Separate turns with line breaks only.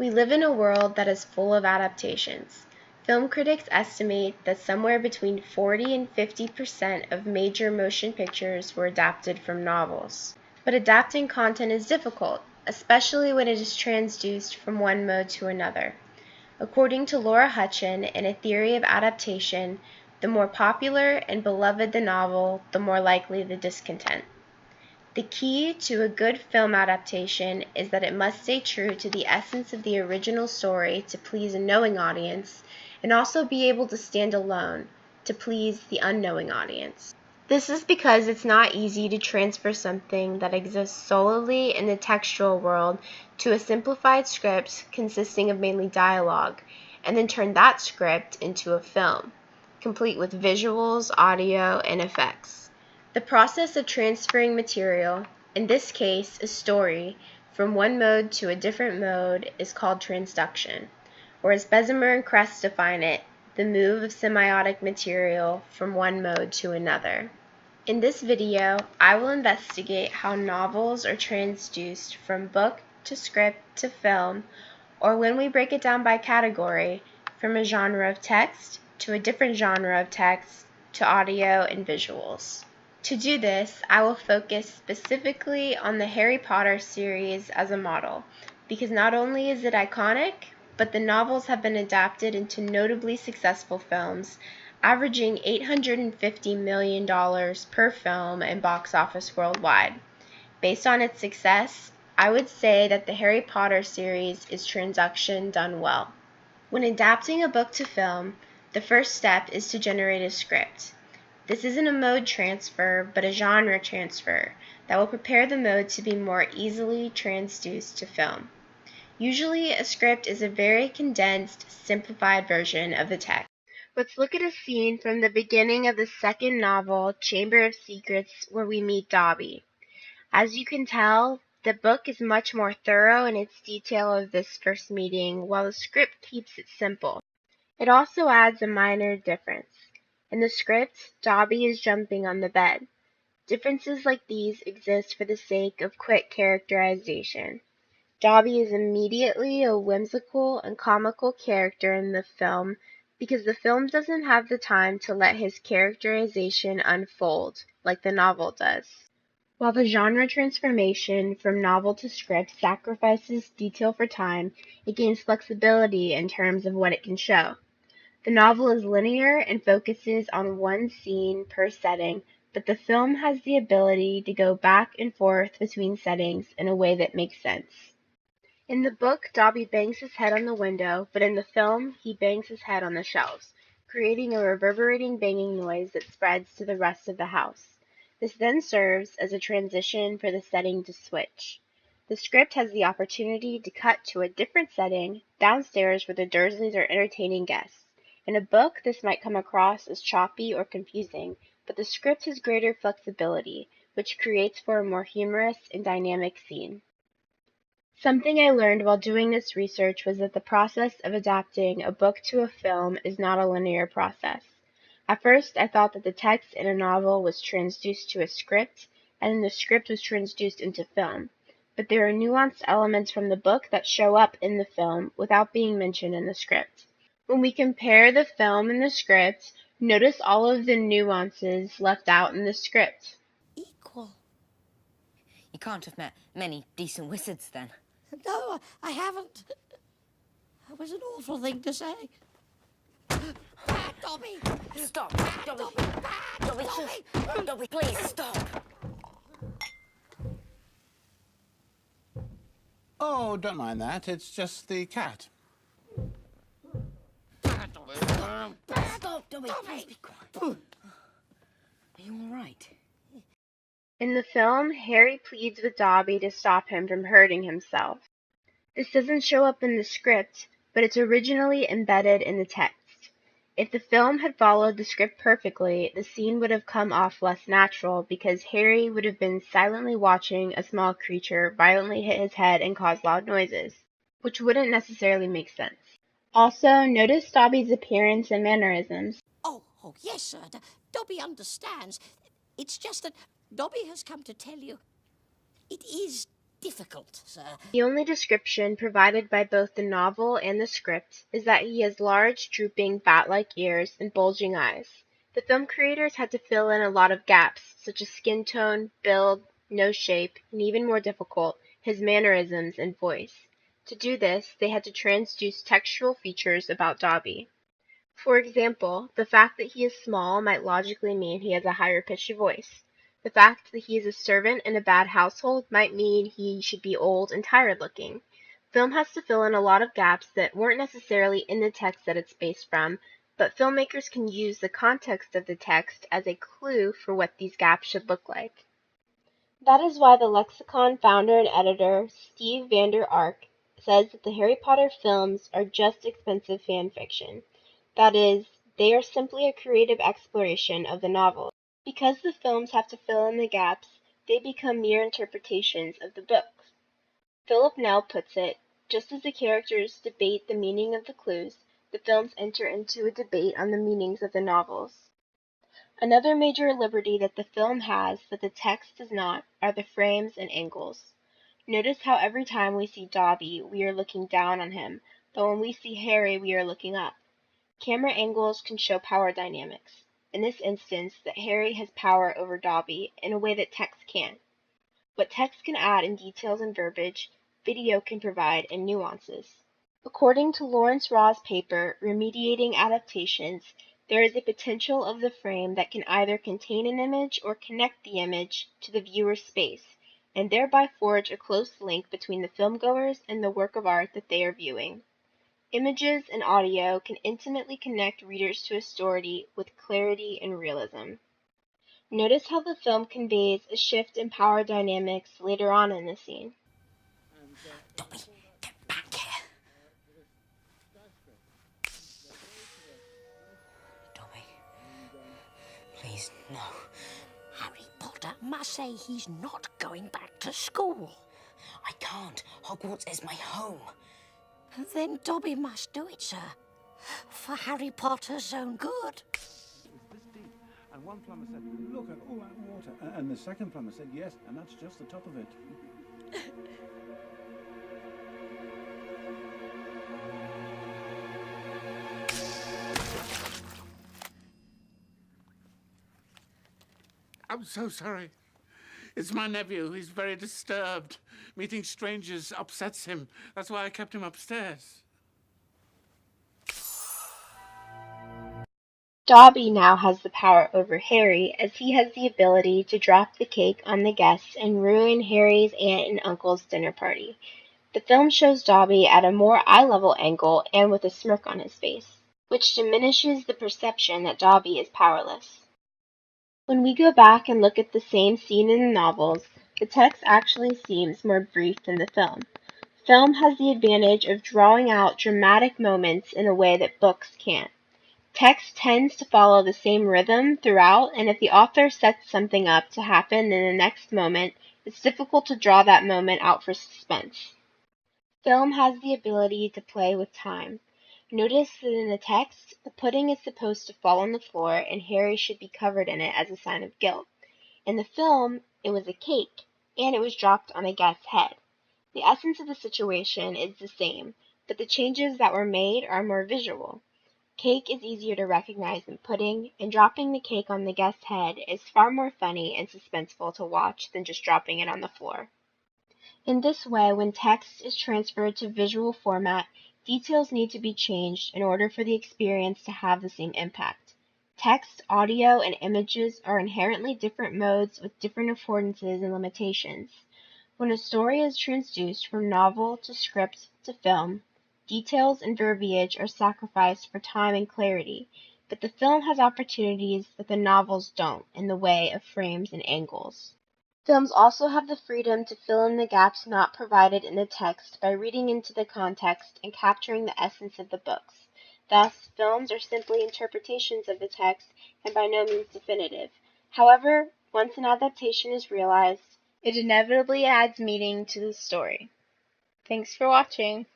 We live in a world that is full of adaptations. Film critics estimate that somewhere between 40 and 50% of major motion pictures were adapted from novels. But adapting content is difficult, especially when it is transduced from one mode to another. According to Laura Hutchin in A Theory of Adaptation, the more popular and beloved the novel, the more likely the discontent. The key to a good film adaptation is that it must stay true to the essence of the original story to please a knowing audience, and also be able to stand alone to please the unknowing audience. This is because it's not easy to transfer something that exists solely in the textual world to a simplified script consisting of mainly dialogue, and then turn that script into a film, complete with visuals, audio, and effects. The process of transferring material, in this case a story, from one mode to a different mode is called transduction, or as Bessemer and Kress define it, the move of semiotic material from one mode to another. In this video, I will investigate how novels are transduced from book to script to film, or when we break it down by category, from a genre of text to a different genre of text to audio and visuals. To do this, I will focus specifically on the Harry Potter series as a model, because not only is it iconic, but the novels have been adapted into notably successful films, averaging $850 million per film in box office worldwide. Based on its success, I would say that the Harry Potter series is transduction done well. When adapting a book to film, the first step is to generate a script. This isn't a mode transfer, but a genre transfer that will prepare the mode to be more easily transduced to film. Usually, a script is a very condensed, simplified version of the text. Let's look at a scene from the beginning of the second novel, Chamber of Secrets, where we meet Dobby. As you can tell, the book is much more thorough in its detail of this first meeting, while the script keeps it simple. It also adds a minor difference. In the script, Dobby is jumping on the bed. Differences like these exist for the sake of quick characterization. Dobby is immediately a whimsical and comical character in the film because the film doesn't have the time to let his characterization unfold like the novel does. While the genre transformation from novel to script sacrifices detail for time, it gains flexibility in terms of what it can show. The novel is linear and focuses on one scene per setting, but the film has the ability to go back and forth between settings in a way that makes sense. In the book, Dobby bangs his head on the window, but in the film, he bangs his head on the shelves, creating a reverberating banging noise that spreads to the rest of the house. This then serves as a transition for the setting to switch. The script has the opportunity to cut to a different setting, downstairs where the Dursleys are entertaining guests. In a book, this might come across as choppy or confusing, but the script has greater flexibility, which creates for a more humorous and dynamic scene. Something I learned while doing this research was that the process of adapting a book to a film is not a linear process. At first, I thought that the text in a novel was transduced to a script, and then the script was transduced into film. But there are nuanced elements from the book that show up in the film without being mentioned in the script. When we compare the film and the script, notice all of the nuances left out in the script.
Equal.
You can't have met many decent wizards, then.
No, I haven't. That was an awful thing to say. Bad Dobby!
Stop!
Bad
Dobby!
Dobby! Bad
Dobby,
Dobby!
Dobby, please, stop!
Oh, don't mind that. It's just the cat.
Bad Dobby!
Stop, Dobby! Please be quiet. Are you all right?
In the film, Harry pleads with Dobby to stop him from hurting himself. This doesn't show up in the script, but it's originally embedded in the text. If the film had followed the script perfectly, the scene would have come off less natural because Harry would have been silently watching a small creature violently hit his head and cause loud noises, which wouldn't necessarily make sense. Also, notice Dobby's appearance and mannerisms.
Oh, yes, sir. Dobby understands. It's just that Dobby has come to tell you it is difficult, sir.
The only description provided by both the novel and the script is that he has large, drooping, bat-like ears and bulging eyes. The film creators had to fill in a lot of gaps, such as skin tone, build, nose shape, and even more difficult, his mannerisms and voice. To do this, they had to transduce textual features about Dobby. For example, the fact that he is small might logically mean he has a higher pitched voice. The fact that he is a servant in a bad household might mean he should be old and tired looking. Film has to fill in a lot of gaps that weren't necessarily in the text that it's based from, but filmmakers can use the context of the text as a clue for what these gaps should look like. That is why the Lexicon founder and editor, Steve Vander Ark, says that the Harry Potter films are just expensive fan fiction. That is, they are simply a creative exploration of the novel. Because the films have to fill in the gaps, they become mere interpretations of the books. Philip Nell puts it, just as the characters debate the meaning of the clues, the films enter into a debate on the meanings of the novels. Another major liberty that the film has that the text does not are the frames and angles. Notice how every time we see Dobby, we are looking down on him, but when we see Harry, we are looking up. Camera angles can show power dynamics. In this instance, that Harry has power over Dobby in a way that text can't. What text can add in details and verbiage, video can provide in nuances. According to Lawrence Raw's paper, Remediating Adaptations, there is a potential of the frame that can either contain an image or connect the image to the viewer's space, and thereby forge a close link between the filmgoers and the work of art that they are viewing. Images and audio can intimately connect readers to a story with clarity and realism. Notice how the film conveys a shift in power dynamics later on in the scene.
Dobby, get back here. Dobby, please, no. Harry Potter must say he's not going back to school.
I can't. Hogwarts is my home.
Then Dobby must do it, sir. For Harry Potter's own good.
And one plumber said, look at all that water. And the second plumber said, yes, and that's just the top of it.
I'm so sorry. It's my nephew. He's very disturbed. Meeting strangers upsets him. That's why I kept him upstairs.
Dobby now has the power over Harry, as he has the ability to drop the cake on the guests and ruin Harry's aunt and uncle's dinner party. The film shows Dobby at a more eye-level angle and with a smirk on his face, which diminishes the perception that Dobby is powerless. When we go back and look at the same scene in the novels, the text actually seems more brief than the film. Film has the advantage of drawing out dramatic moments in a way that books can't. Text tends to follow the same rhythm throughout, and if the author sets something up to happen in the next moment, it's difficult to draw that moment out for suspense. Film has the ability to play with time. Notice that in the text, the pudding is supposed to fall on the floor and Harry should be covered in it as a sign of guilt. In the film, it was a cake, and it was dropped on a guest's head. The essence of the situation is the same, but the changes that were made are more visual. Cake is easier to recognize than pudding, and dropping the cake on the guest's head is far more funny and suspenseful to watch than just dropping it on the floor. In this way, when text is transferred to visual format, details need to be changed in order for the experience to have the same impact. Text, audio, and images are inherently different modes with different affordances and limitations. When a story is transduced from novel to script to film, details and verbiage are sacrificed for time and clarity, but the film has opportunities that the novels don't in the way of frames and angles. Films also have the freedom to fill in the gaps not provided in the text by reading into the context and capturing the essence of the books. Thus, films are simply interpretations of the text and by no means definitive. However, once an adaptation is realized, it inevitably adds meaning to the story. Thanks for watching.